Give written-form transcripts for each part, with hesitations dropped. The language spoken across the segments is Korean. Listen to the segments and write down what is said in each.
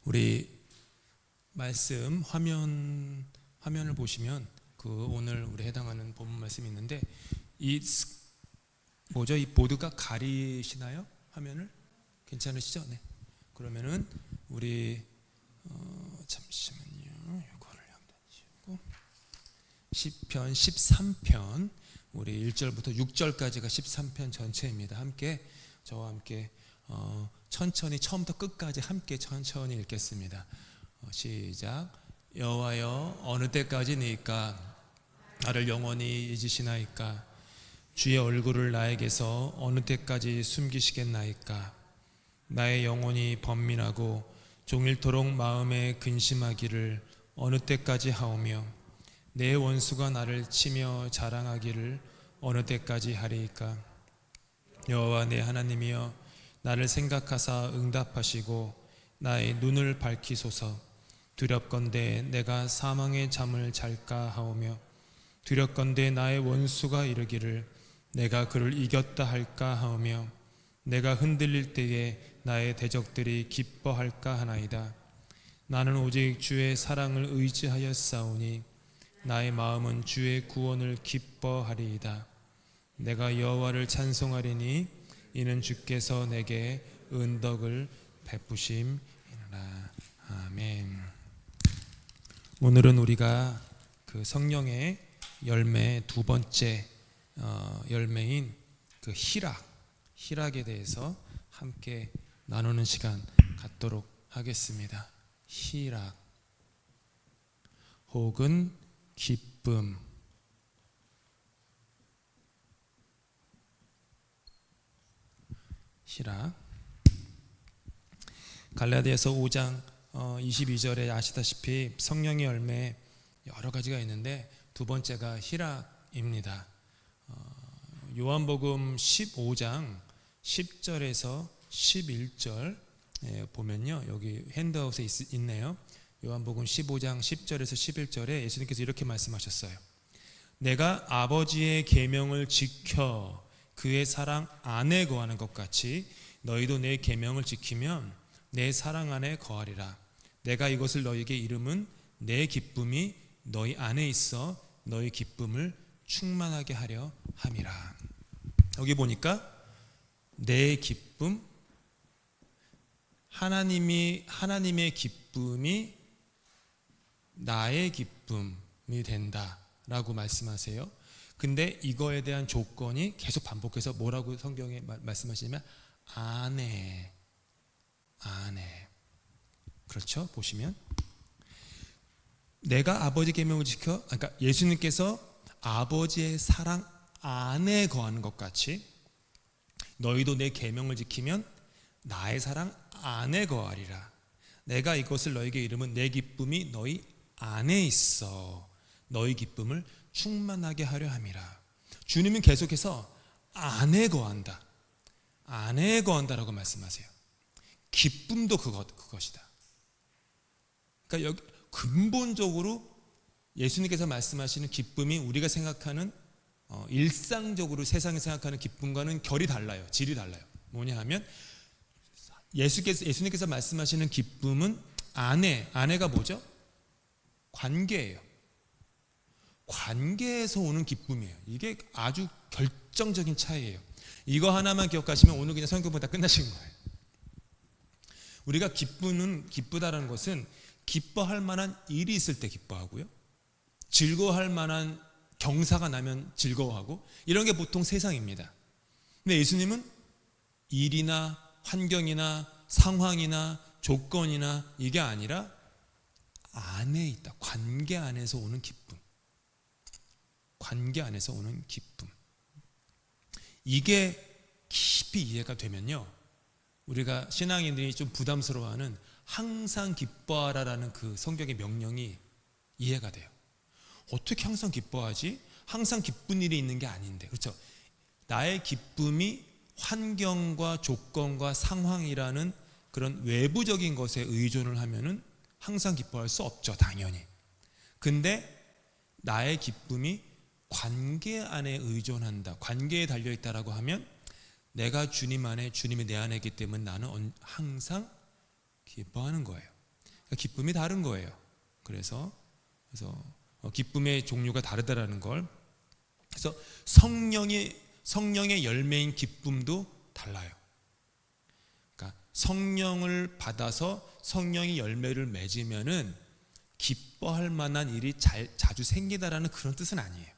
우리 말씀 화면을 보시면 오늘 우리 해당하는 본문 말씀이 있는데 이 보드가 가리시나요? 화면을? 괜찮으시죠? 네. 그러면은 우리 잠시만요. 이거를 연단시고 시편 13편 우리 1절부터 6절까지가 13편 전체입니다. 함께 저와 함께 천천히 처음부터 끝까지 함께 천천히 읽겠습니다. 시작. 여호와여 어느 때까지니까 나를 영원히 잊으시나이까? 주의 얼굴을 나에게서 어느 때까지 숨기시겠나이까? 나의 영혼이 번민하고 종일토록 마음에 근심하기를 어느 때까지 하오며 내 원수가 나를 치며 자랑하기를 어느 때까지 하리이까? 여호와 내 하나님이여 나를 생각하사 응답하시고 나의 눈을 밝히소서. 두렵건대 내가 사망의 잠을 잘까 하오며 두렵건대 나의 원수가 이르기를 내가 그를 이겼다 할까 하오며 내가 흔들릴 때에 나의 대적들이 기뻐할까 하나이다. 나는 오직 주의 사랑을 의지하였사오니 나의 마음은 주의 구원을 기뻐하리이다. 내가 여호와를 찬송하리니 이는 주께서 내게 은덕을 베푸심이라. 아멘. 오늘은 우리가 그 성령의 열매 두 번째 열매인 그 희락에 대해서 함께 나누는 시간 갖도록 하겠습니다. 희락 혹은 기쁨. 희락. 갈라디아서 5장 22절에 아시다시피 성령의 열매 여러 가지가 있는데 두 번째가 희락입니다. 요한복음 15장 10절에서 11절 보면요, 여기 핸드아웃에 있네요. 요한복음 15장 10절에서 11절에 예수님께서 이렇게 말씀하셨어요. 내가 아버지의 계명을 지켜 그의 사랑 안에 거하는 것 같이 너희도 내 계명을 지키면 내 사랑 안에 거하리라. 내가 이것을 너희에게 이름은 내 기쁨이 너희 안에 있어 너희 기쁨을 충만하게 하려 함이라. 여기 보니까 내 기쁨, 하나님의 기쁨이 나의 기쁨이 된다라고 말씀하세요. 근데 이거에 대한 조건이 계속 반복해서 뭐라고 성경에 말씀하시냐면 안에. 그렇죠? 보시면 내가 아버지 계명을 지켜, 그러니까 예수님께서 아버지의 사랑 안에 거하는 것 같이 너희도 내 계명을 지키면 나의 사랑 안에 거하리라. 내가 이것을 너희에게 이름은 내 기쁨이 너희 안에 있어 너희 기쁨을 충만하게 하려 함이라. 주님은 계속해서 안에 거한다라고 말씀하세요. 기쁨도 그것이다. 그러니까 여기 근본적으로 예수님께서 말씀하시는 기쁨이 우리가 생각하는 일상적으로 세상에 생각하는 기쁨과는 결이 달라요. 질이 달라요. 뭐냐 하면 예수님께서 말씀하시는 기쁨은 안에가 뭐죠? 관계예요. 관계에서 오는 기쁨이에요. 이게 아주 결정적인 차이예요. 이거 하나만 기억하시면 오늘 그냥 성경보다 끝나신 거예요. 우리가 기쁘다라는 것은 기뻐할 만한 일이 있을 때 기뻐하고요, 즐거워할 만한 경사가 나면 즐거워하고, 이런 게 보통 세상입니다. 근데 예수님은 일이나 환경이나 상황이나 조건이나 이게 아니라 안에 있다. 관계 안에서 오는 기쁨. 관계 안에서 오는 기쁨. 이게 깊이 이해가 되면요, 우리가 신앙인들이 좀 부담스러워하는 항상 기뻐하라라는 그 성경의 명령이 이해가 돼요. 어떻게 항상 기뻐하지? 항상 기쁜 일이 있는 게 아닌데. 그렇죠? 나의 기쁨이 환경과 조건과 상황이라는 그런 외부적인 것에 의존을 하면은 항상 기뻐할 수 없죠, 당연히. 근데 나의 기쁨이 관계 안에 의존한다, 관계에 달려있다라고 하면 내가 주님 안에, 주님이 내 안에 있기 때문에 나는 항상 기뻐하는 거예요. 기쁨이 다른 거예요. 그래서 기쁨의 종류가 다르다라는 걸. 그래서 성령의 열매인 기쁨도 달라요. 그러니까 성령을 받아서 성령의 열매를 맺으면은 기뻐할 만한 일이 자주 생기다라는 그런 뜻은 아니에요.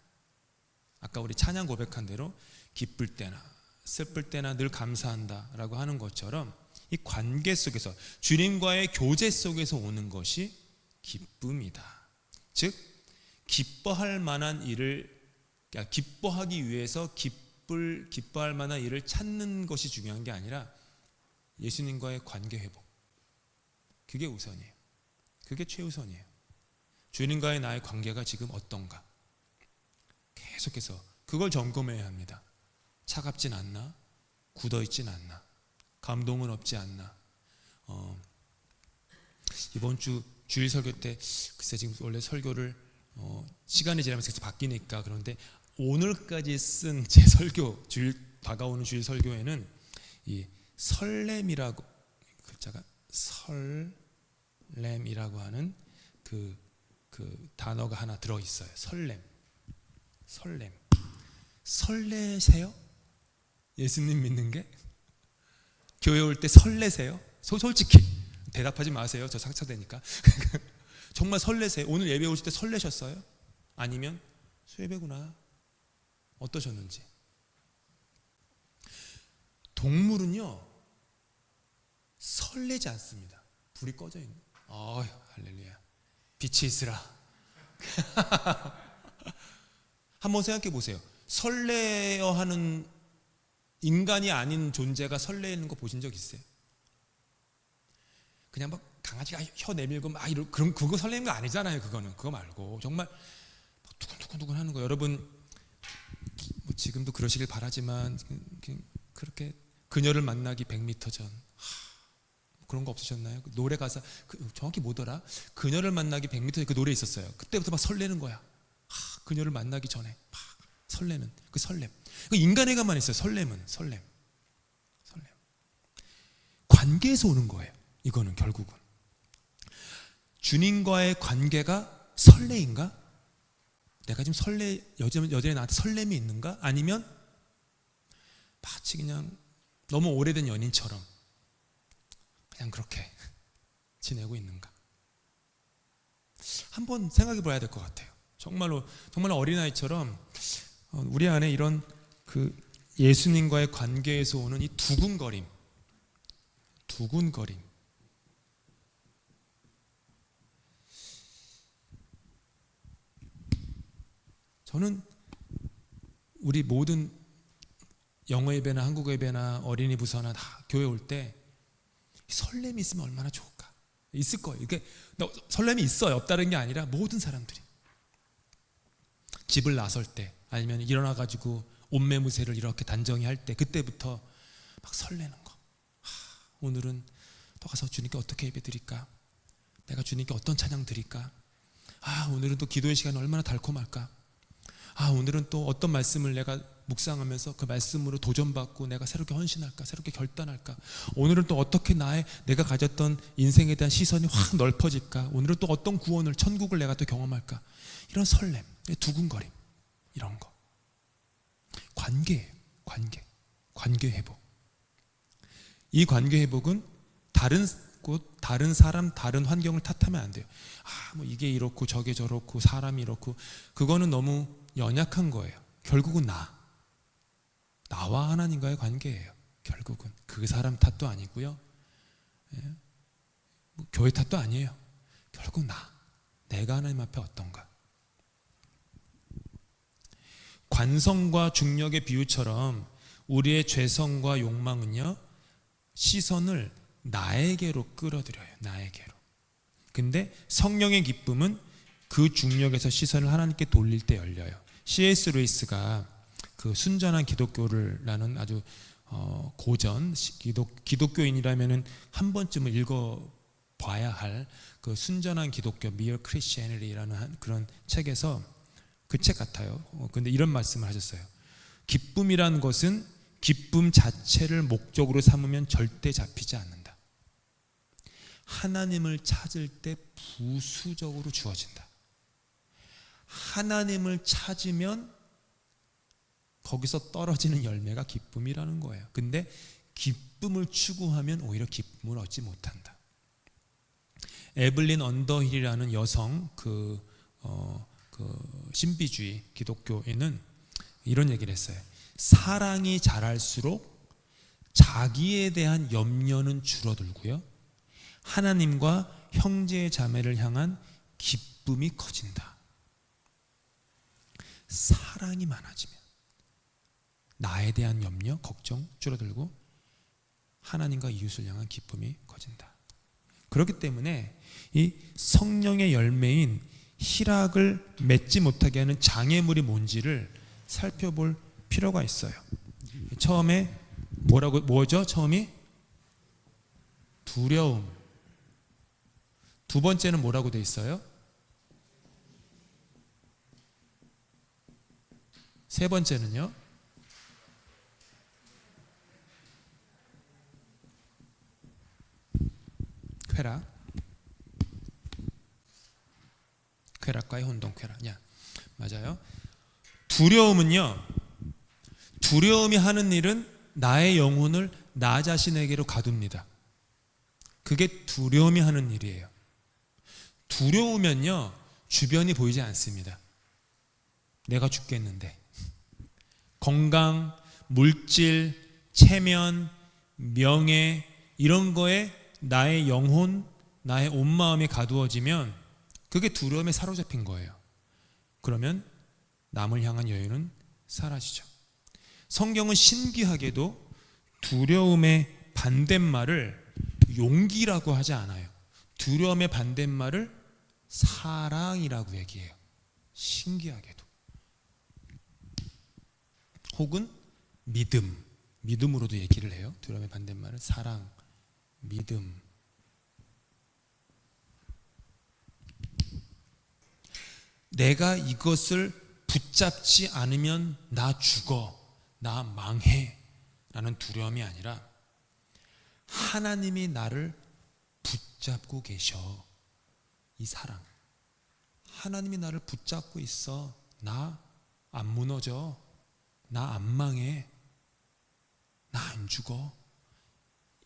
아까 우리 찬양 고백한 대로 기쁠 때나 슬플 때나 늘 감사한다라고 하는 것처럼 이 관계 속에서 주님과의 교제 속에서 오는 것이 기쁨이다. 즉 기뻐할 만한 일을, 기뻐하기 위해서 기뻐할 만한 일을 찾는 것이 중요한 게 아니라 예수님과의 관계 회복, 그게 우선이에요. 그게 최우선이에요. 주님과의 나의 관계가 지금 어떤가, 계속해서 그걸 점검해야 합니다. 차갑진 않나? 굳어있진 않나? 감동은 없지 않나? 이번 주 주일 설교 때 글쎄 지금 원래 설교를 시간이 지나면서 계속 바뀌니까 그런데 오늘까지 쓴 제 설교, 다가오는 주일 설교에는 이 설렘이라고, 글자가 설렘이라고 하는 그 단어가 하나 들어있어요. 설렘. 설레세요? 예수님 믿는 게? 교회 올 때 설레세요? 솔직히 대답하지 마세요. 저 상처되니까. 정말 설레세요? 오늘 예배 오실 때 설레셨어요? 아니면 수예배구나 어떠셨는지. 동물은요 설레지 않습니다. 불이 꺼져 있는. 할렐루야. 빛이 있으라. 한번 생각해 보세요. 설레어 하는 인간이 아닌 존재가 설레는 거 보신 적 있어요? 그냥 막 강아지가 혀 내밀고 막 그럼 그거 설레는 거 아니잖아요. 그거 말고 정말 두근두근 하는 거. 여러분 뭐 지금도 그러시길 바라지만 그렇게 그녀를 만나기 100m 전 그런 거 없으셨나요? 노래 가사 정확히 뭐더라? 그녀를 만나기 100m 전 그 노래 있었어요. 그때부터 막 설레는 거야. 그녀를 만나기 전에 막 설레는 그 설렘. 그 인간에게만 있어요. 설렘은 설렘. 관계에서 오는 거예요. 이거는 결국은 주님과의 관계가 설레인가? 내가 지금 여전히 나한테 설렘이 있는가? 아니면 마치 그냥 너무 오래된 연인처럼 그냥 그렇게 지내고 있는가? 한번 생각해 봐야 될 것 같아요. 정말 어린아이처럼 우리 안에 이런 그 예수님과의 관계에서 오는 이 두근거림. 저는 우리 모든 영어 예배나 한국어 예배나 어린이 부서나 다 교회 올 때 설렘이 있으면 얼마나 좋을까. 있을 거예요. 이게 설렘이 있어요. 없다는 게 아니라 모든 사람들이 집을 나설 때 아니면 일어나가지고 옷매무새를 이렇게 단정히 할 때 그때부터 막 설레는 거. 오늘은 또 가서 주님께 어떻게 예배 드릴까? 내가 주님께 어떤 찬양 드릴까? 오늘은 또 기도의 시간이 얼마나 달콤할까? 오늘은 또 어떤 말씀을 내가 묵상하면서 그 말씀으로 도전받고 내가 새롭게 헌신할까? 새롭게 결단할까? 오늘은 또 어떻게 내가 가졌던 인생에 대한 시선이 확 넓어질까? 오늘은 또 어떤 구원을, 천국을 내가 또 경험할까? 이런 설렘, 두근거림, 이런 거. 관계예요. 관계 회복. 이 관계 회복은 다른 곳, 다른 사람, 다른 환경을 탓하면 안 돼요. 뭐 이게 이렇고 저게 저렇고 사람이 이렇고, 그거는 너무 연약한 거예요. 결국은 나와 하나님과의 관계예요. 결국은 그 사람 탓도 아니고요, 뭐 교회 탓도 아니에요. 결국 내가 하나님 앞에 어떤가. 관성과 중력의 비유처럼 우리의 죄성과 욕망은요 시선을 나에게로 끌어들여요. 나에게로. 근데 성령의 기쁨은 그 중력에서 시선을 하나님께 돌릴 때 열려요. C.S. 루이스가 그 순전한 기독교라는 아주 고전 기독교인이라면은 한 번쯤은 읽어봐야 할 그 순전한 기독교 Mere Christianity라는 그런 책에서, 그 책 같아요. 근데 이런 말씀을 하셨어요. 기쁨이라는 것은 기쁨 자체를 목적으로 삼으면 절대 잡히지 않는다. 하나님을 찾을 때 부수적으로 주어진다. 하나님을 찾으면 거기서 떨어지는 열매가 기쁨이라는 거예요. 근데 기쁨을 추구하면 오히려 기쁨을 얻지 못한다. 에블린 언더힐이라는 여성 그 신비주의 기독교에는 이런 얘기를 했어요. 사랑이 자랄수록 자기에 대한 염려는 줄어들고요, 하나님과 형제 자매를 향한 기쁨이 커진다. 사랑이 많아지면 나에 대한 염려, 걱정 줄어들고 하나님과 이웃을 향한 기쁨이 커진다. 그렇기 때문에 이 성령의 열매인 희락을 맺지 못하게 하는 장애물이 뭔지를 살펴볼 필요가 있어요. 처음에 뭐죠? 처음이 두려움. 두 번째는 뭐라고 돼 있어요? 세 번째는요? 쾌락과의 혼동, 쾌락. 맞아요. 두려움은요, 두려움이 하는 일은 나의 영혼을 나 자신에게로 가둡니다. 그게 두려움이 하는 일이에요. 두려우면요, 주변이 보이지 않습니다. 내가 죽겠는데. 건강, 물질, 체면, 명예 이런 거에 나의 영혼, 나의 온 마음이 가두어지면 그게 두려움에 사로잡힌 거예요. 그러면 남을 향한 여유는 사라지죠. 성경은 신기하게도 두려움의 반대말을 용기라고 하지 않아요. 두려움의 반대말을 사랑이라고 얘기해요. 신기하게도. 혹은 믿음으로도 얘기를 해요. 두려움의 반대말은 사랑, 믿음. 내가 이것을 붙잡지 않으면 나 죽어, 나 망해 라는 두려움이 아니라 하나님이 나를 붙잡고 계셔. 이 사랑. 하나님이 나를 붙잡고 있어. 나 안 무너져. 나 안 망해. 나 안 죽어.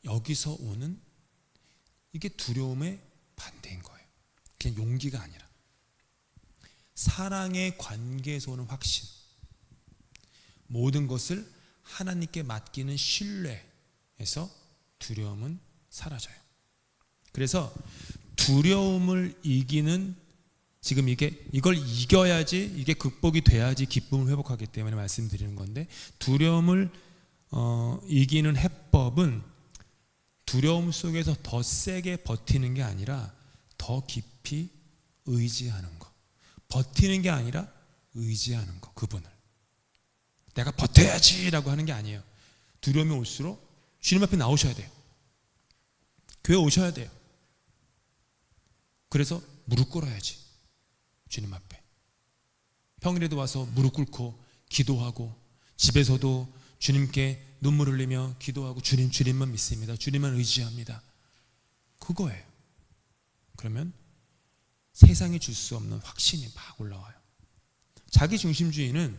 여기서 오는 이게 두려움의 반대인 거예요. 그냥 용기가 아니라 사랑의 관계에서 오는 확신, 모든 것을 하나님께 맡기는 신뢰에서 두려움은 사라져요. 그래서 두려움을 이기는, 지금 이걸 이겨야지, 이게 극복이 돼야지 기쁨을 회복하기 때문에 말씀드리는 건데, 두려움을 이기는 해법은 두려움 속에서 더 세게 버티는 게 아니라 더 깊이 의지하는 거. 버티는 게 아니라 의지하는 거, 그분을. 내가 버텨야지 라고 하는 게 아니에요. 두려움이 올수록 주님 앞에 나오셔야 돼요. 교회 오셔야 돼요. 그래서 무릎 꿇어야지, 주님 앞에. 평일에도 와서 무릎 꿇고 기도하고, 집에서도 주님께 눈물 흘리며 기도하고, 주님만 믿습니다, 주님만 의지합니다. 그거예요. 그러면 세상이 줄 수 없는 확신이 막 올라와요. 자기중심주의는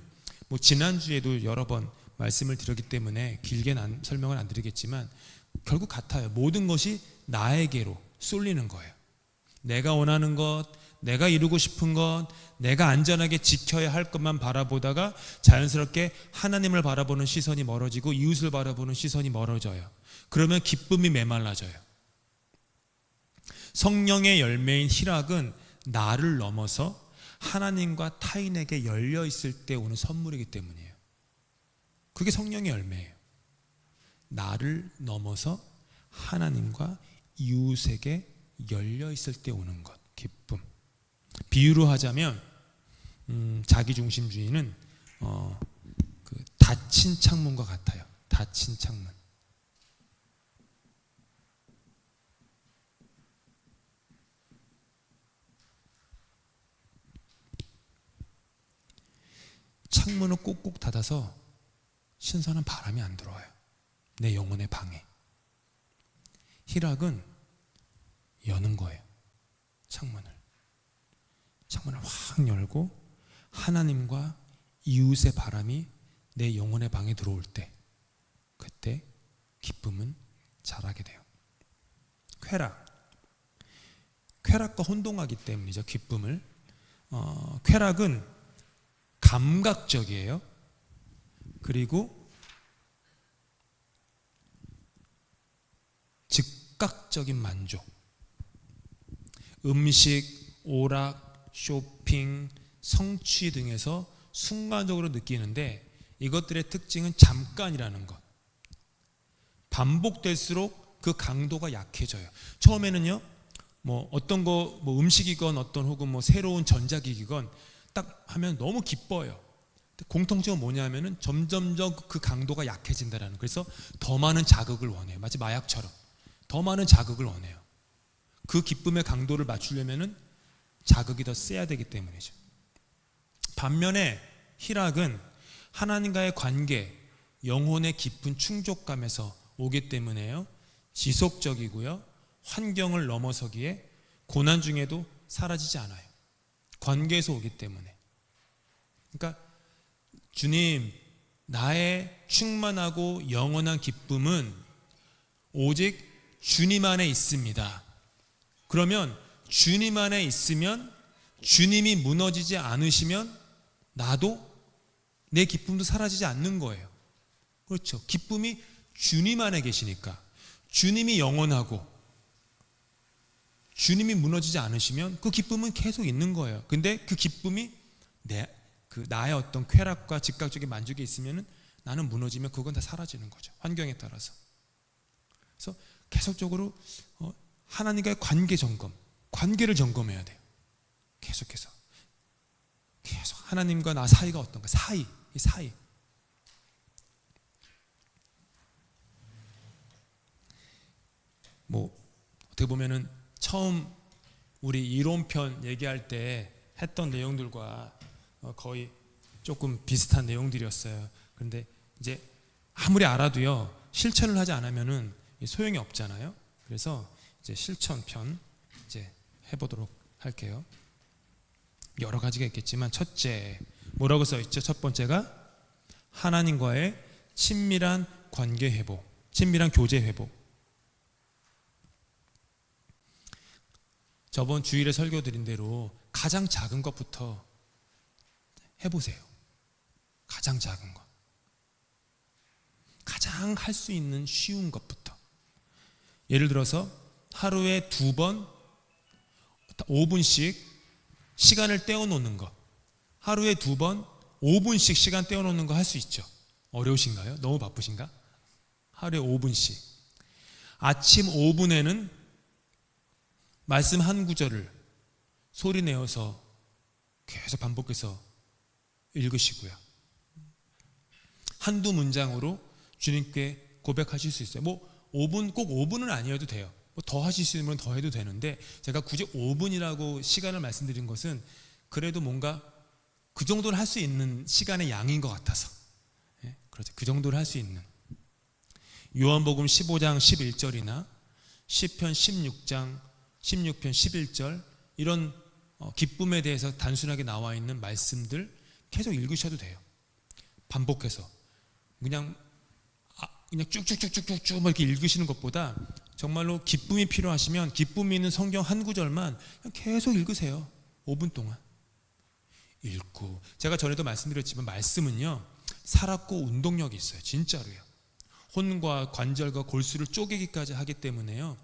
지난주에도 여러 번 말씀을 드렸기 때문에 길게 설명을 안 드리겠지만 결국 같아요. 모든 것이 나에게로 쏠리는 거예요. 내가 원하는 것, 내가 이루고 싶은 것, 내가 안전하게 지켜야 할 것만 바라보다가 자연스럽게 하나님을 바라보는 시선이 멀어지고 이웃을 바라보는 시선이 멀어져요. 그러면 기쁨이 메말라져요. 성령의 열매인 희락은 나를 넘어서 하나님과 타인에게 열려 있을 때 오는 선물이기 때문이에요. 그게 성령의 열매예요. 나를 넘어서 하나님과 이웃에게 열려 있을 때 오는 것, 기쁨. 비유로 하자면 자기중심주의는 그 닫힌 창문과 같아요. 닫힌 창문. 창문을 꼭꼭 닫아서 신선한 바람이 안 들어와요. 내 영혼의 방해. 희락은 여는 거예요. 창문을 확 열고 하나님과 이웃의 바람이 내 영혼의 방에 들어올 때, 그때 기쁨은 자라게 돼요. 쾌락과 혼동하기 때문이죠. 기쁨을. 쾌락은 감각적이에요. 그리고 즉각적인 만족. 음식, 오락, 쇼핑, 성취 등에서 순간적으로 느끼는데 이것들의 특징은 잠깐이라는 것. 반복될수록 그 강도가 약해져요. 처음에는요, 어떤 거, 음식이건 혹은 새로운 전자기기건 딱 하면 너무 기뻐요. 공통점은 뭐냐면은 점점점 그 강도가 약해진다라는 거예요. 그래서 더 많은 자극을 원해요. 마치 마약처럼 더 많은 자극을 원해요. 그 기쁨의 강도를 맞추려면은 자극이 더 세야 되기 때문이죠. 반면에 희락은 하나님과의 관계, 영혼의 깊은 충족감에서 오기 때문에요. 지속적이고요. 환경을 넘어서기에 고난 중에도 사라지지 않아요. 관계에서 오기 때문에. 그러니까 주님, 나의 충만하고 영원한 기쁨은 오직 주님 안에 있습니다. 그러면 주님 안에 있으면, 주님이 무너지지 않으시면 나도, 내 기쁨도 사라지지 않는 거예요. 그렇죠. 기쁨이 주님 안에 계시니까. 주님이 영원하고 주님이 무너지지 않으시면 그 기쁨은 계속 있는 거예요. 근데 그 기쁨이 나의 어떤 쾌락과 즉각적인 만족이 있으면 나는 무너지면 그건 다 사라지는 거죠. 환경에 따라서. 그래서 계속적으로 하나님과의 관계 점검, 관계를 점검해야 돼요. 계속해서. 계속 하나님과 나 사이가 어떤가? 이 사이. 어떻게 보면은 처음 우리 이론편 얘기할 때 했던 내용들과 거의 조금 비슷한 내용들이었어요. 그런데 이제 아무리 알아도요, 실천을 하지 않으면은 소용이 없잖아요. 그래서 이제 실천편 이제 해보도록 할게요. 여러 가지가 있겠지만 첫째, 뭐라고 써 있죠? 첫 번째가 하나님과의 친밀한 관계 회복, 친밀한 교제 회복. 저번 주일에 설교 드린 대로 가장 작은 것부터 해보세요. 가장 작은 것. 가장 할 수 있는 쉬운 것부터. 예를 들어서 하루에 2번 5분씩 시간을 떼어놓는 것. 하루에 2번 5분씩 시간 떼어놓는 거 할 수 있죠. 어려우신가요? 너무 바쁘신가? 하루에 5분씩. 아침 5분에는 말씀 한 구절을 소리 내어서 계속 반복해서 읽으시고요. 한두 문장으로 주님께 고백하실 수 있어요. 5분, 꼭 5분은 아니어도 돼요. 더 하실 수 있는 건 더 해도 되는데, 제가 굳이 5분이라고 시간을 말씀드린 것은 그래도 뭔가 그 정도는 할 수 있는 시간의 양인 것 같아서. 그렇죠. 그 정도를 할 수 있는. 요한복음 15장 11절이나 시편 16편 11절 이런 기쁨에 대해서 단순하게 나와 있는 말씀들 계속 읽으셔도 돼요. 반복해서 그냥 쭉쭉쭉쭉쭉 이렇게 읽으시는 것보다 정말로 기쁨이 필요하시면 기쁨이 있는 성경 한 구절만 그냥 계속 읽으세요. 5분 동안 읽고. 제가 전에도 말씀드렸지만 말씀은요, 살았고 운동력이 있어요. 진짜로요. 혼과 관절과 골수를 쪼개기까지 하기 때문에요,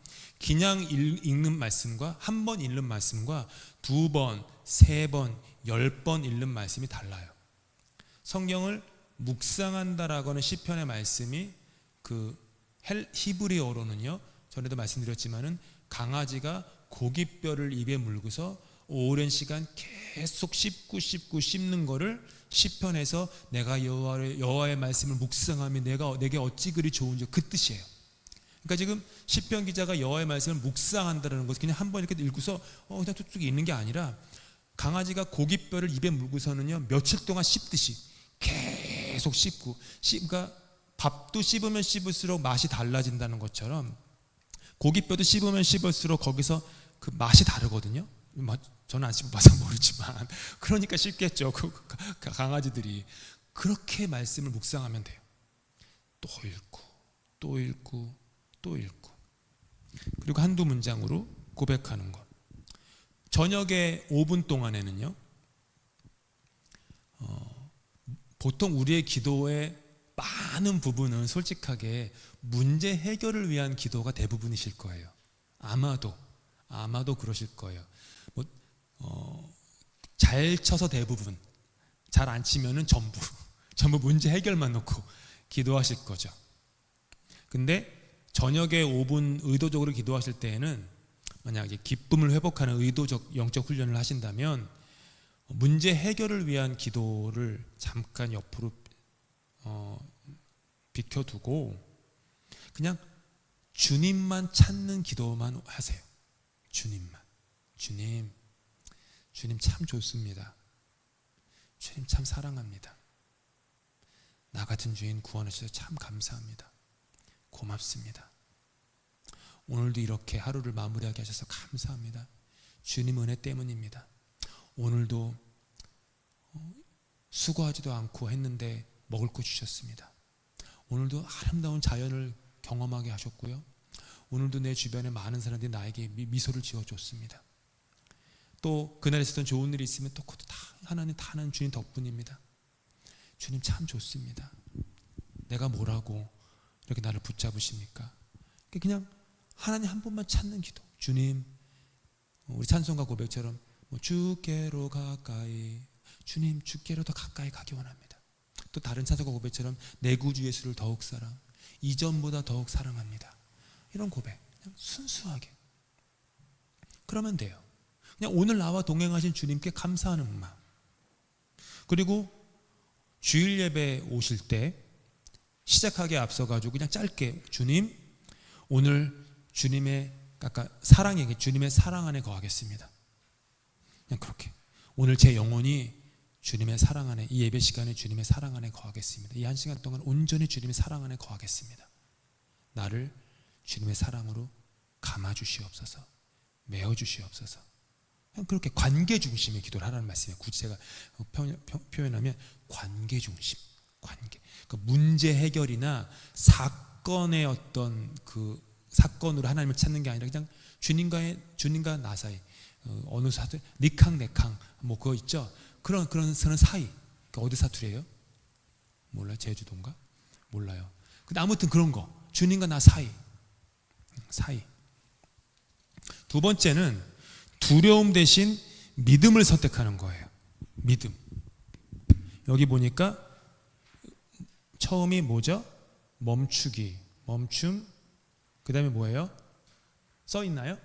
그냥 읽는 말씀과 한 번 읽는 말씀과 2번, 3번, 10번 읽는 말씀이 달라요. 성경을 묵상한다라고 하는 시편의 말씀이 그 히브리어로는요, 전에도 말씀드렸지만은 강아지가 고깃뼈를 입에 물고서 오랜 시간 계속 씹는 거를 시편에서 내가 여호와의 말씀을 묵상하며 내게 어찌 그리 좋은지, 그 뜻이에요. 그러니까 지금 시편 기자가 여호와의 말씀을 묵상한다는 것은 그냥 한번 이렇게 읽고서 그냥 툭툭 읽는 게 아니라, 강아지가 고깃뼈를 입에 물고서는요 며칠 동안 씹듯이 계속 씹고, 그러니까 밥도 씹으면 씹을수록 맛이 달라진다는 것처럼 고깃뼈도 씹으면 씹을수록 거기서 그 맛이 다르거든요. 저는 안 씹어봐서 모르지만 그러니까 씹겠죠. 그 강아지들이. 그렇게 말씀을 묵상하면 돼요. 또 읽고 또 읽고 또 읽고, 그리고 한두 문장으로 고백하는 것. 저녁에 5분 동안에는요, 보통 우리의 기도의 많은 부분은 솔직하게 문제 해결을 위한 기도가 대부분이실 거예요. 아마도 그러실 거예요. 잘 쳐서 대부분, 잘 안 치면은 전부 문제 해결만 놓고 기도하실 거죠. 근데 저녁에 5분 의도적으로 기도하실 때에는 만약에 기쁨을 회복하는 의도적 영적 훈련을 하신다면 문제 해결을 위한 기도를 잠깐 옆으로 비켜두고 그냥 주님만 찾는 기도만 하세요. 주님만. 주님 참 좋습니다. 주님 참 사랑합니다. 나 같은 주인 구원하셔서 참 감사합니다. 고맙습니다. 오늘도 이렇게 하루를 마무리하게 하셔서 감사합니다. 주님 은혜 때문입니다. 오늘도 수고하지도 않고 했는데 먹을 거 주셨습니다. 오늘도 아름다운 자연을 경험하게 하셨고요. 오늘도 내 주변에 많은 사람들이 나에게 미소를 지어줬습니다. 또 그날 있었던 좋은 일이 있으면 또 그것도 다 하나님, 다 하나님 주님 덕분입니다. 주님 참 좋습니다. 내가 뭐라고 이렇게 나를 붙잡으십니까? 그냥 하나님 한 분만 찾는 기도. 주님, 우리 찬송가 고백처럼 주께로 가까이, 주님 주께로 더 가까이 가기 원합니다. 또 다른 찬송가 고백처럼 내 구주 예수를 더욱 사랑, 이전보다 더욱 사랑합니다. 이런 고백 그냥 순수하게 그러면 돼요. 그냥 오늘 나와 동행하신 주님께 감사하는 마음. 그리고 주일 예배 오실 때 시작하기에 앞서가지고 그냥 짧게, 주님 오늘 주님의 아까 사랑에게 주님의 사랑 안에 거하겠습니다. 그냥 그렇게 오늘 제 영혼이 주님의 사랑 안에, 이 예배 시간에 주님의 사랑 안에 거하겠습니다. 이 한 시간 동안 온전히 주님의 사랑 안에 거하겠습니다. 나를 주님의 사랑으로 감아주시옵소서, 메어주시옵소서. 그냥 그렇게 관계 중심의 기도를 하라는 말씀이에요. 굳이 제가 표현하면 관계 중심, 관계. 그 문제 해결이나 사건의 어떤 그 사건으로 하나님을 찾는 게 아니라 그냥 주님과 나 사이, 어느 사투리, 니캉 네캉 뭐 그거 있죠. 그런 사이. 어디 사투리예요? 몰라요? 제주도인가? 몰라요. 근데 아무튼 그런 거, 주님과 나 사이. 두 번째는 두려움 대신 믿음을 선택하는 거예요. 믿음. 여기 보니까 처음이 뭐죠? 멈추기, 멈춤. 그 다음에 뭐예요? 써 있나요?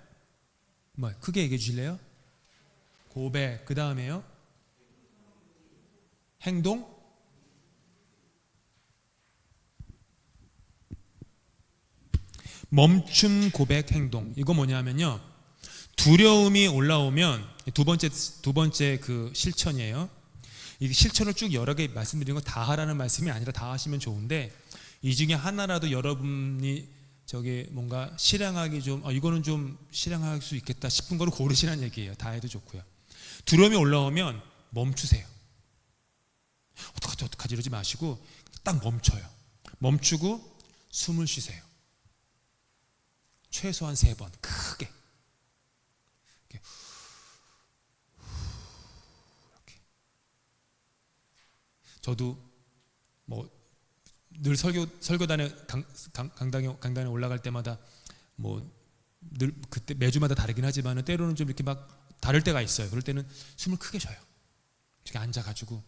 뭐 크게 얘기해 주실래요? 고백. 그 다음에요? 행동. 멈춤, 고백, 행동. 이거 뭐냐면요, 두려움이 올라오면 두 번째 그 실천이에요. 이 실천을 쭉 여러 개 말씀드린 거 다 하라는 말씀이 아니라 다 하시면 좋은데, 이 중에 하나라도 여러분이 뭔가 실행하기 이거는 좀 실행할 수 있겠다 싶은 거를 고르시라는 얘기예요. 다 해도 좋고요. 두려움이 올라오면 멈추세요. 어떡하지 이러지 마시고 딱 멈춰요. 멈추고 숨을 쉬세요. 최소한 3번 크게. 이렇게. 저도 늘 설교단에 강단에 올라갈 때마다 늘 그때 매주마다 다르긴 하지만 때로는 좀 이렇게 막 다를 때가 있어요. 그럴 때는 숨을 크게 쉬어요. 이렇게 앉아가지고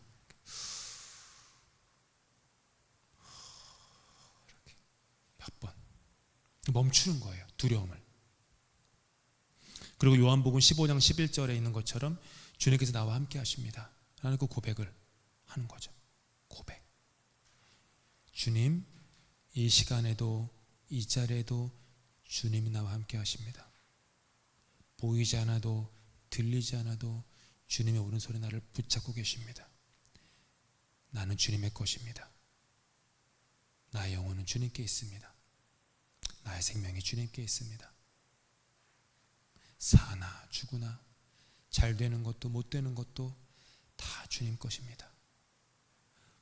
이렇게 몇 번 멈추는 거예요. 두려움을. 그리고 요한복음 15장 11절에 있는 것처럼 주님께서 나와 함께 하십니다 라는 그 고백을 하는 거죠. 고백. 주님, 이 시간에도 이 자리에도 주님이 나와 함께 하십니다. 보이지 않아도 들리지 않아도 주님의 오른손에 나를 붙잡고 계십니다. 나는 주님의 것입니다. 나의 영혼은 주님께 있습니다. 나의 생명이 주님께 있습니다. 사나 죽으나 잘 되는 것도 못 되는 것도 다 주님 것입니다.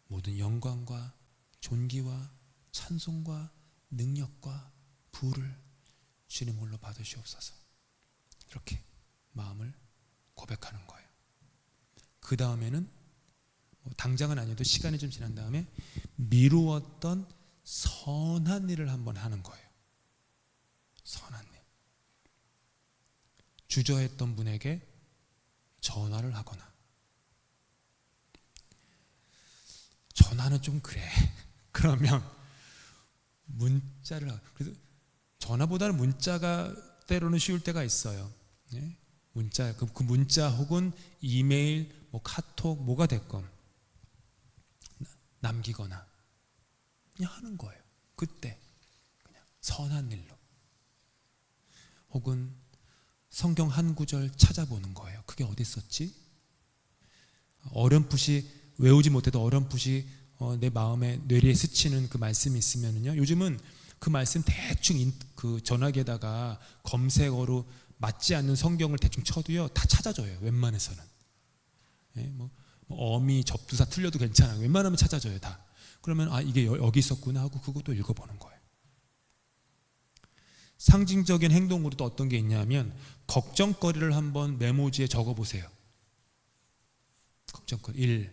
모든 영광과 존귀와 찬송과 능력과 부를 주님 홀로 받으시옵소서. 이렇게 마음을 고백하는 거예요. 그 다음에는 당장은 아니어도 시간이 좀 지난 다음에 미루었던 선한 일을 한번 하는 거예요. 선한 일. 주저했던 분에게 전화를 하거나. 전화는 좀 그래. 그러면 문자를 그래서 전화보다는 문자가 때로는 쉬울 때가 있어요. 네? 문자 그 문자 혹은 이메일, 카톡 뭐가 됐건 남기거나 그냥 하는 거예요. 그때 그냥 선한 일로. 혹은 성경 한 구절 찾아보는 거예요. 그게 어디 있었지? 어렴풋이 외우지 못해도 어렴풋이 내 마음에 뇌리에 스치는 그 말씀이 있으면요. 요즘은 그 말씀 대충 그 전화기에다가 검색어로 맞지 않는 성경을 대충 쳐도요 다 찾아줘요. 웬만해서는. 예, 어미 접두사 틀려도 괜찮아요. 웬만하면 찾아줘요 다. 그러면 이게 여기 있었구나 하고 그것도 읽어보는 거예요. 상징적인 행동으로 또 어떤 게 있냐면 걱정거리를 한번 메모지에 적어보세요. 걱정거리 1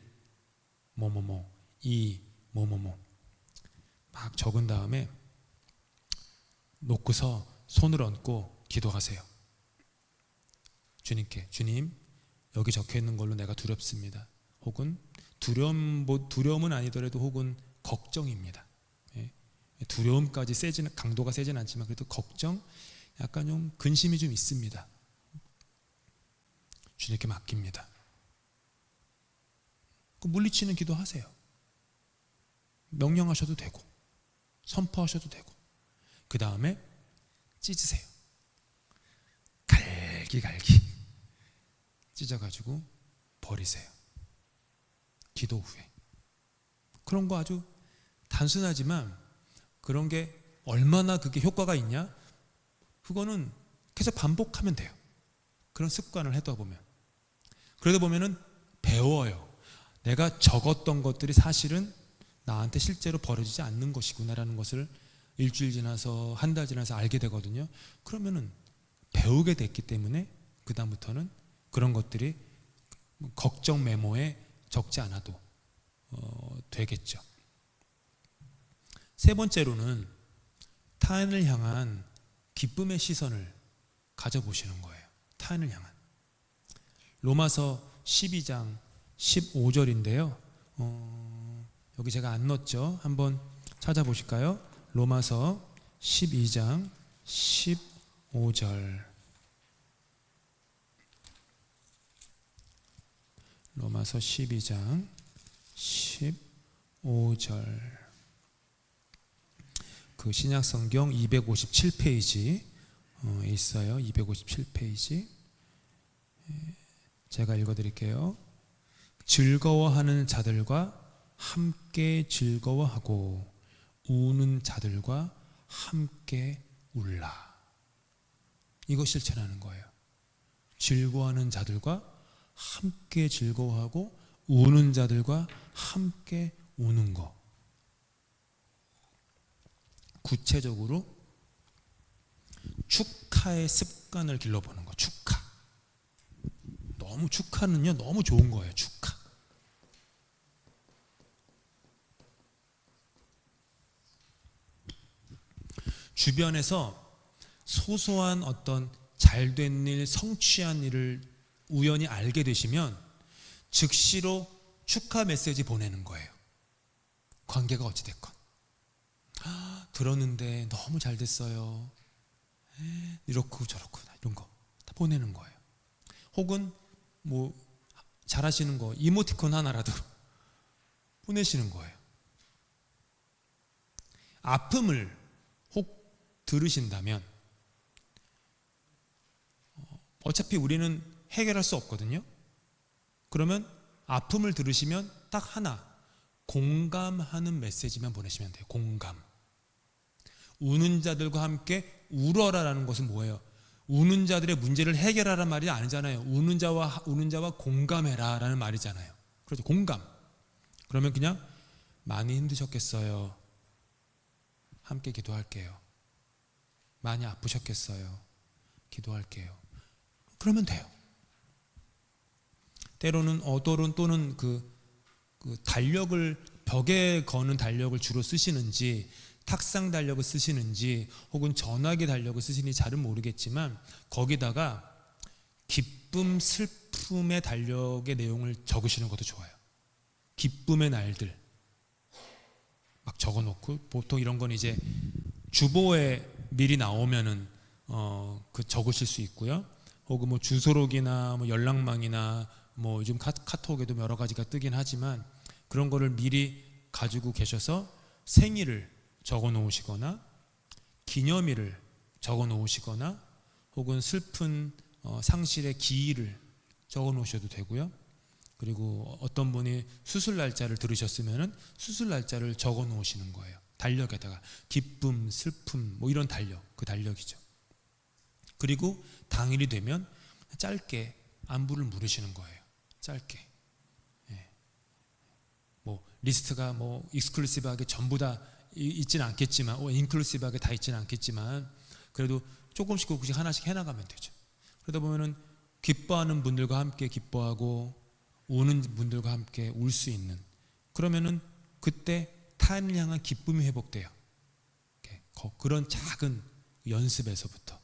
뭐뭐뭐 2 뭐뭐뭐 막 적은 다음에 놓고서 손을 얹고 기도하세요. 주님께 주님 여기 적혀있는 걸로 내가 두렵습니다. 혹은 두려움은 아니더라도 혹은 걱정입니다. 두려움까지 강도가 세진 않지만 그래도 걱정, 약간 좀 근심이 좀 있습니다. 주님께 맡깁니다. 물리치는 기도하세요. 명령하셔도 되고 선포하셔도 되고 그 다음에 찢으세요. 갈기 찢어가지고 버리세요. 기도 후에. 그런 거 아주 단순하지만 그런 게 얼마나 그게 효과가 있냐? 그거는 계속 반복하면 돼요. 그런 습관을 해두어 보면. 그러다 보면은 배워요. 내가 적었던 것들이 사실은 나한테 실제로 벌어지지 않는 것이구나라는 것을 일주일 지나서 한 달 지나서 알게 되거든요. 그러면은 배우게 됐기 때문에 그 다음부터는 그런 것들이 걱정 메모에 적지 않아도 되겠죠. 세 번째로는 타인을 향한 기쁨의 시선을 가져보시는 거예요. 타인을 향한. 로마서 12장 15절인데요. 여기 제가 안 넣었죠. 한번 찾아보실까요? 로마서 12장 15절. 로마서 12장 15절. 그 신약성경 257페이지에 있어요. 257페이지. 제가 읽어드릴게요. 즐거워하는 자들과 함께 즐거워하고 우는 자들과 함께 울라. 이거 실천하는 거예요. 즐거워하는 자들과 함께 즐거워하고 우는 자들과 함께 우는 거. 구체적으로 축하의 습관을 길러보는 거. 축하. 너무 축하는요 너무 좋은 거예요. 축하. 주변에서 소소한 어떤 잘된 일, 성취한 일을 우연히 알게 되시면 즉시로 축하 메시지 보내는 거예요. 관계가 어찌됐건. 들었는데 너무 잘 됐어요. 이렇고 저렇고 이런 거 다 보내는 거예요. 혹은 잘하시는 거 이모티콘 하나라도 보내시는 거예요. 아픔을 혹 들으신다면 어차피 우리는 해결할 수 없거든요. 그러면 아픔을 들으시면 딱 하나, 공감하는 메시지만 보내시면 돼요. 공감. 우는 자들과 함께 울어라라는 것은 뭐예요? 우는 자들의 문제를 해결하라는 말이 아니잖아요. 우는 자와 공감해라라는 말이잖아요. 그렇죠. 공감. 그러면 그냥 많이 힘드셨겠어요. 함께 기도할게요. 많이 아프셨겠어요. 기도할게요. 그러면 돼요. 때로는 또는 그 달력을 벽에 거는 달력을 주로 쓰시는지 탁상 달력을 쓰시는지 혹은 전화기 달력을 쓰시는지 잘은 모르겠지만 거기다가 기쁨, 슬픔의 달력의 내용을 적으시는 것도 좋아요. 기쁨의 날들 막 적어놓고 보통 이런 건 이제 주보에 미리 나오면은 그 적으실 수 있고요. 혹은 뭐 주소록이나 뭐 연락망이나 뭐 요즘 카톡에도 여러 가지가 뜨긴 하지만 그런 거를 미리 가지고 계셔서 생일을 적어 놓으시거나 기념일을 적어 놓으시거나 혹은 슬픈 상실의 기일을 적어 놓으셔도 되고요. 그리고 어떤 분이 수술 날짜를 들으셨으면은 수술 날짜를 적어 놓으시는 거예요. 달력에다가 기쁨, 슬픔 뭐 이런 달력, 그 달력이죠. 그리고 당일이 되면 짧게 안부를 물으시는 거예요. 짧게. 예. 뭐 리스트가 뭐 익스클루시브하게 전부 다 있지는 않겠지만, 인클루시브하게 다 있지는 않겠지만, 그래도 조금씩 하나씩 해나가면 되죠. 그러다 보면은 기뻐하는 분들과 함께 기뻐하고 우는 분들과 함께 울 수 있는, 그러면은 그때 타인을 향한 기쁨이 회복돼요. 그런 작은 연습에서부터.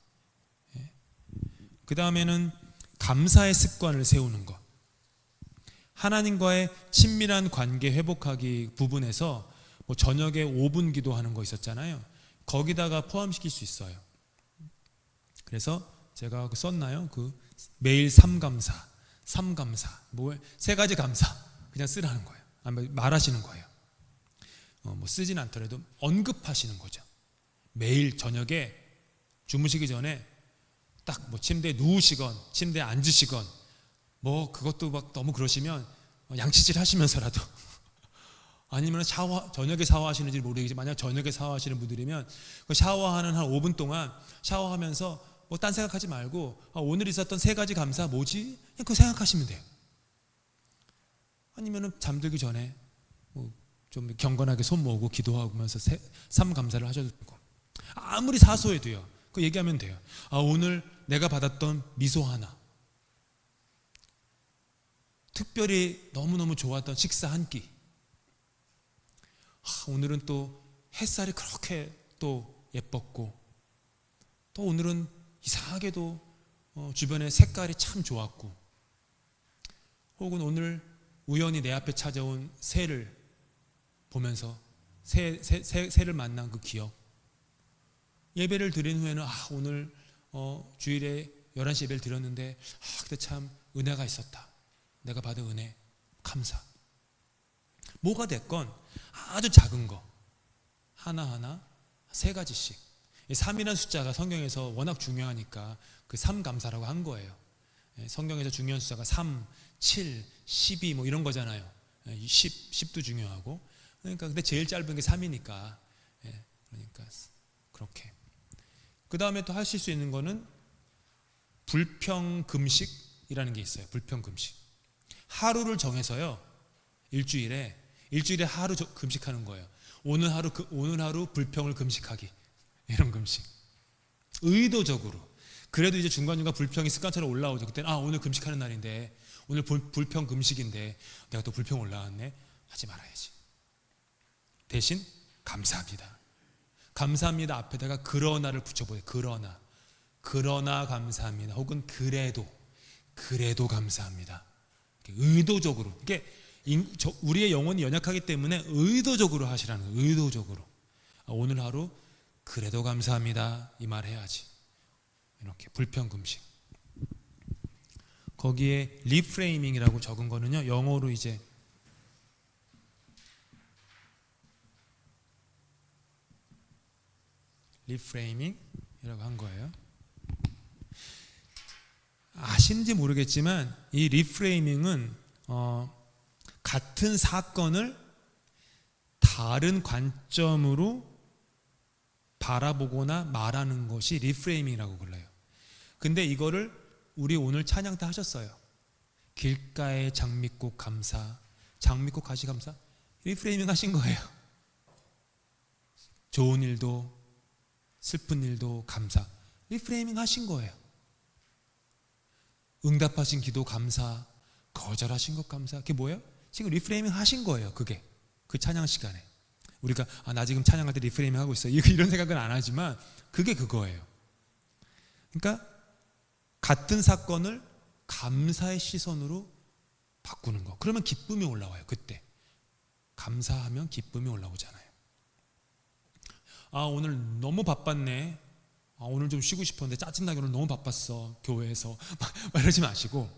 그 다음에는 감사의 습관을 세우는 것. 하나님과의 친밀한 관계 회복하기 부분에서 뭐 저녁에 5분 기도하는 거 있었잖아요. 거기다가 포함시킬 수 있어요. 그래서 제가 썼나요? 매일 3감사, 뭐 3가지 감사 그냥 쓰라는 거예요. 말하시는 거예요. 뭐 쓰진 않더라도 언급하시는 거죠. 매일 저녁에 주무시기 전에 딱 뭐 침대에 누우시건 침대에 앉으시건 뭐 그것도 막 너무 그러시면 양치질 하시면서라도 아니면 저녁에 샤워하시는지 모르겠지만 만약 저녁에 샤워하시는 분들이면 그 샤워하는 한 5분 동안 샤워하면서 뭐 딴 생각하지 말고 오늘 있었던 3가지 감사 뭐지? 그냥 그거 생각하시면 돼요. 아니면은 잠들기 전에 뭐 좀 경건하게 손 모으고 기도하면서 3감사를 하셔도 되고, 아무리 사소해도요. 그거 얘기하면 돼요. 오늘 내가 받았던 미소 하나, 특별히 너무너무 좋았던 식사 한 끼, 오늘은 또 햇살이 그렇게 또 예뻤고, 또 오늘은 이상하게도 주변의 색깔이 참 좋았고, 혹은 오늘 우연히 내 앞에 찾아온 새를 보면서 새를 만난 그 기억, 예배를 드린 후에는 오늘 주일에 11시 예배를 드렸는데 그때 참 은혜가 있었다, 내가 받은 은혜 감사. 뭐가 됐건 아주 작은 거 하나하나 3가지씩. 3이라는 숫자가 성경에서 워낙 중요하니까 그 3감사라고 한 거예요. 성경에서 중요한 숫자가 3, 7, 12 뭐 이런 거잖아요. 10도 중요하고. 그러니까 근데 제일 짧은 게 3이니까. 그러니까 그렇게. 그 다음에 또 하실 수 있는 거는 불평금식이라는 게 있어요. 불평금식. 하루를 정해서요. 일주일에 하루 금식하는 거예요. 오늘 하루 불평을 금식하기. 이런 금식. 의도적으로. 그래도 이제 중간중간 불평이 습관처럼 올라오죠. 그때는 오늘 금식하는 날인데, 오늘 불평 금식인데 내가 또 불평 올라왔네. 하지 말아야지. 대신 감사합니다. 감사합니다 앞에다가 그러나를 붙여보세요. 그러나 감사합니다. 혹은 그래도 감사합니다. 의도적으로. 이게 우리의 영혼이 연약하기 때문에 의도적으로 하시라는 거예요. 의도적으로. 오늘 하루 그래도 감사합니다. 이 말 해야지. 이렇게 불평 금식. 거기에 리프레이밍이라고 적은 거는요, 영어로 이제 리프레이밍이라고 한 거예요. 아시는지 모르겠지만 이 리프레이밍은 같은 사건을 다른 관점으로 바라보거나 말하는 것이 리프레이밍이라고 불러요. 근데 이거를 우리 오늘 찬양 때 하셨어요. 길가의 장미꽃 감사, 장미꽃 가시 감사. 리프레이밍 하신 거예요. 좋은 일도 슬픈 일도 감사, 리프레이밍 하신 거예요. 응답하신 기도 감사, 거절하신 것 감사. 그게 뭐예요? 지금 리프레이밍 하신 거예요. 그게 그 찬양 시간에 우리가 나 지금 찬양할 때 리프레이밍 하고 있어 이런 생각은 안 하지만 그게 그거예요. 그러니까 같은 사건을 감사의 시선으로 바꾸는 거. 그러면 기쁨이 올라와요. 그때 감사하면 기쁨이 올라오잖아요. 오늘 너무 바빴네. 오늘 좀 쉬고 싶었는데 짜증나게 오늘 너무 바빴어 교회에서 막 이러지 마시고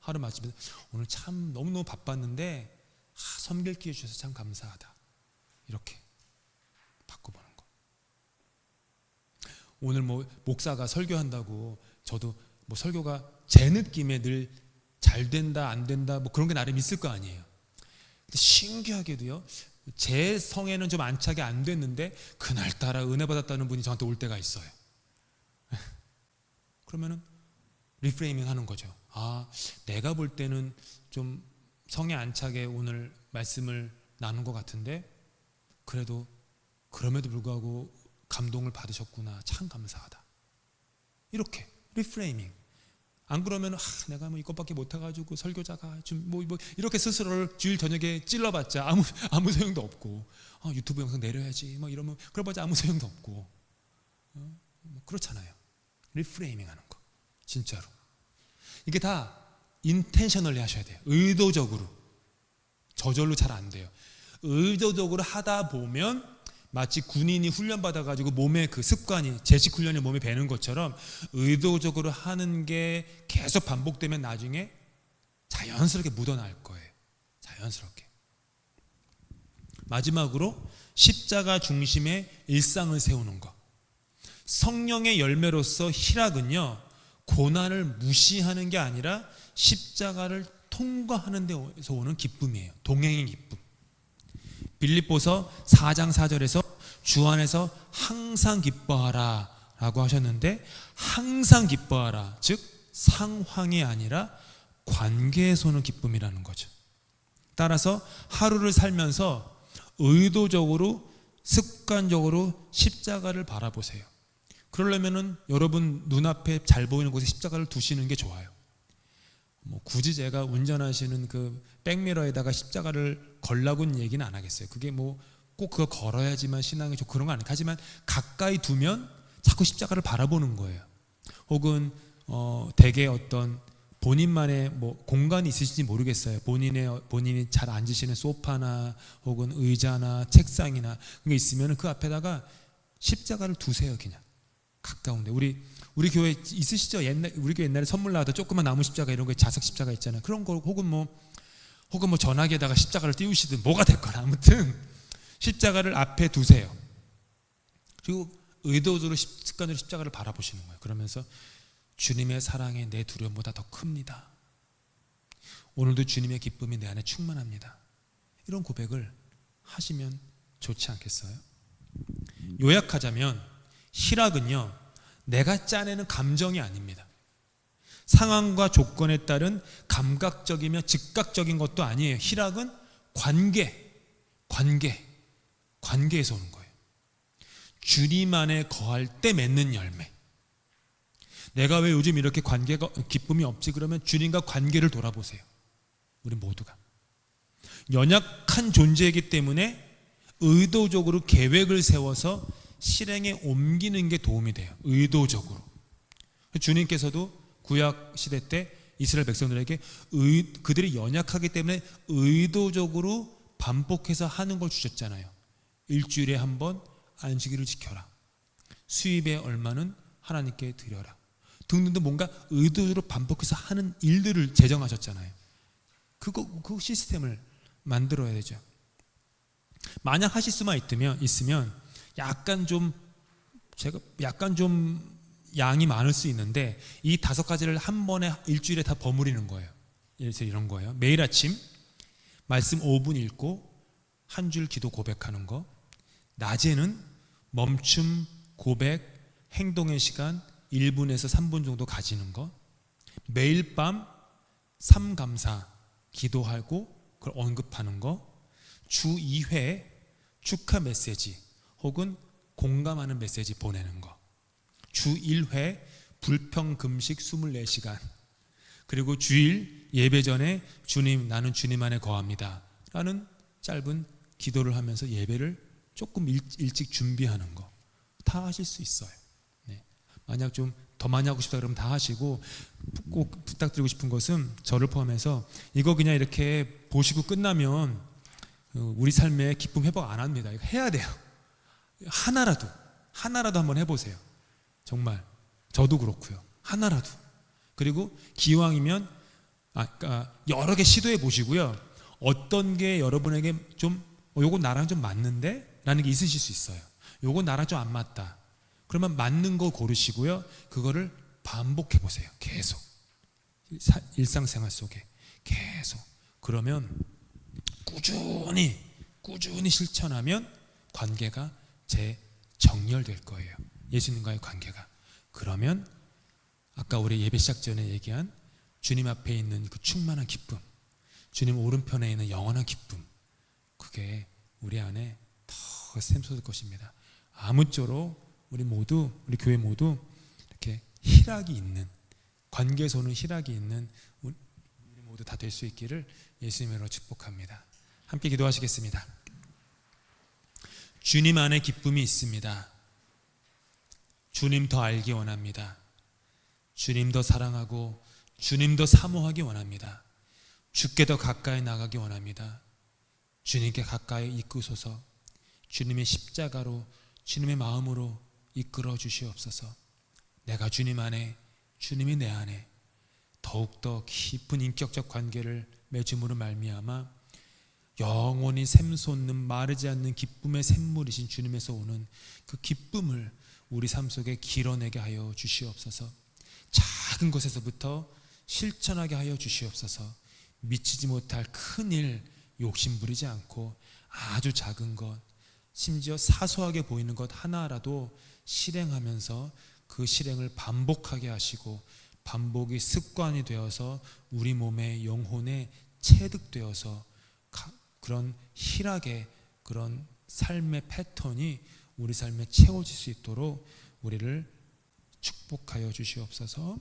하루 마치면 오늘 참 너무너무 바빴는데 섬길 기회 주셔서 참 감사하다. 이렇게 바꿔보는 거. 오늘 목사가 설교한다고 저도 설교가 제 느낌에 늘 잘 된다 안 된다 그런 게 나름 있을 거 아니에요. 근데 신기하게도요, 제 성에는 좀 안착이 안 됐는데 그날따라 은혜 받았다는 분이 저한테 올 때가 있어요. 그러면은 리프레이밍 하는 거죠. 내가 볼 때는 좀 성에 안착에 오늘 말씀을 나눈 것 같은데 그래도 그럼에도 불구하고 감동을 받으셨구나. 참 감사하다. 이렇게 리프레이밍. 안 그러면 내가 이것밖에 못해가지고 설교자가 좀 이렇게 스스로를 주일 저녁에 찔러봤자 아무 소용도 없고 유튜브 영상 내려야지 이러면 그래봤자 아무 소용도 없고 그렇잖아요. 리프레이밍 하는 거 진짜로 이게 다 인텐셔널리 하셔야 돼요. 의도적으로. 저절로 잘 안 돼요. 의도적으로 하다 보면 마치 군인이 훈련받아가지고 몸에 그 습관이 제식 훈련이 몸에 배는 것처럼 의도적으로 하는 게 계속 반복되면 나중에 자연스럽게 묻어날 거예요. 자연스럽게. 마지막으로 십자가 중심의 일상을 세우는 것. 성령의 열매로서 희락은요, 고난을 무시하는 게 아니라 십자가를 통과하는 데서 오는 기쁨이에요. 동행의 기쁨. 빌립보서 4장 4절에서 주 안에서 항상 기뻐하라 라고 하셨는데, 항상 기뻐하라, 즉 상황이 아니라 관계에서 오는 기쁨이라는 거죠. 따라서 하루를 살면서 의도적으로 습관적으로 십자가를 바라보세요. 그러려면은 여러분 눈앞에 잘 보이는 곳에 십자가를 두시는 게 좋아요. 굳이 제가 운전하시는 그 백미러에다가 십자가를 걸라고는 얘기는 안 하겠어요. 그게 꼭 그거 걸어야지만 신앙이 좋고 그런 거 아니에요. 하지만 가까이 두면 자꾸 십자가를 바라보는 거예요. 혹은 대개 어떤 본인만의 공간이 있으신지 모르겠어요. 본인이 잘 앉으시는 소파나 혹은 의자나 책상이나 그게 있으면 그 앞에다가 십자가를 두세요. 그냥 가까운데. 우리 교회 있으시죠? 우리 교회 옛날에 선물 나왔던 조그만 나무 십자가 이런 거 자석 십자가 있잖아요. 그런 거 혹은 전화기에다가 십자가를 띄우시든 뭐가 됐거나 아무튼 십자가를 앞에 두세요. 그리고 의도적으로 습관으로 십자가를 바라보시는 거예요. 그러면서 주님의 사랑이 내 두려움보다 더 큽니다. 오늘도 주님의 기쁨이 내 안에 충만합니다. 이런 고백을 하시면 좋지 않겠어요? 요약하자면 희락은요, 내가 짜내는 감정이 아닙니다. 상황과 조건에 따른 감각적이며 즉각적인 것도 아니에요. 희락은 관계에서 오는 거예요. 주님 안에 거할 때 맺는 열매. 내가 왜 요즘 이렇게 기쁨이 없지? 그러면 주님과 관계를 돌아보세요. 우리 모두가 연약한 존재이기 때문에 의도적으로 계획을 세워서 실행에 옮기는 게 도움이 돼요. 의도적으로. 주님께서도 구약 시대 때 이스라엘 백성들에게 그들이 연약하기 때문에 의도적으로 반복해서 하는 걸 주셨잖아요. 일주일에 한 번 안식일을 지켜라. 수입의 얼마는 하나님께 드려라. 등등등 뭔가 의도적으로 반복해서 하는 일들을 제정하셨잖아요. 그 시스템을 만들어야 되죠. 만약 하실 수만 있으면 약간 좀 양이 많을 수 있는데 이 5가지를 한 번에 일주일에 다 버무리는 거예요. 예를 들어 이런 거예요. 매일 아침 말씀 5분 읽고 한 줄 기도 고백하는 거. 낮에는 멈춤, 고백, 행동의 시간 1분에서 3분 정도 가지는 것, 매일 밤 삼감사 기도하고 그걸 언급하는 거, 주 2회 축하 메시지 혹은 공감하는 메시지 보내는 거, 주 1회 불평 금식 24시간, 그리고 주일 예배 전에 주님, 나는 주님 안에 거합니다 라는 짧은 기도를 하면서 예배를 조금 일찍 준비하는 거 다 하실 수 있어요. 네. 만약 좀 더 많이 하고 싶다 그러면 다 하시고, 꼭 부탁드리고 싶은 것은 저를 포함해서 이거 그냥 이렇게 보시고 끝나면 우리 삶의 기쁨 회복 안 합니다. 이거 해야 돼요. 하나라도 한번 해보세요. 정말 저도 그렇고요. 하나라도. 그리고 기왕이면 여러 개 시도해 보시고요. 어떤 게 여러분에게 좀 요거 나랑 좀 맞는데? 라는 게 있으실 수 있어요. 요거 나랑 좀 안 맞다. 그러면 맞는 거 고르시고요. 그거를 반복해 보세요. 계속. 일상생활 속에 계속. 그러면 꾸준히 실천하면 관계가 재정렬될 거예요. 예수님과의 관계가. 그러면 아까 우리 예배 시작 전에 얘기한 주님 앞에 있는 그 충만한 기쁨, 주님 오른편에 있는 영원한 기쁨, 그게 우리 안에 더 샘솟을 것입니다. 아무쪼록 우리 교회 모두 이렇게 희락이 있는, 관계에서는 희락이 있는 우리 모두 다 될 수 있기를 예수님으로 축복합니다. 함께 기도하시겠습니다. 주님 안에 기쁨이 있습니다. 주님 더 알기 원합니다. 주님 더 사랑하고 주님 더 사모하기 원합니다. 주께 더 가까이 나가기 원합니다. 주님께 가까이 이끄소서. 주님의 십자가로, 주님의 마음으로 이끌어 주시옵소서. 내가 주님 안에, 주님이 내 안에 더욱더 깊은 인격적 관계를 맺음으로 말미암아 영원히 샘솟는 마르지 않는 기쁨의 샘물이신 주님에서 오는 그 기쁨을 우리 삶 속에 길어내게 하여 주시옵소서. 작은 것에서부터 실천하게 하여 주시옵소서. 미치지 못할 큰일 욕심부리지 않고 아주 작은 것, 심지어 사소하게 보이는 것 하나라도 실행하면서 그 실행을 반복하게 하시고, 반복이 습관이 되어서 우리 몸의 영혼에 체득되어서 그런 희락의 그런 삶의 패턴이 우리 삶에 채워질 수 있도록 우리를 축복하여 주시옵소서.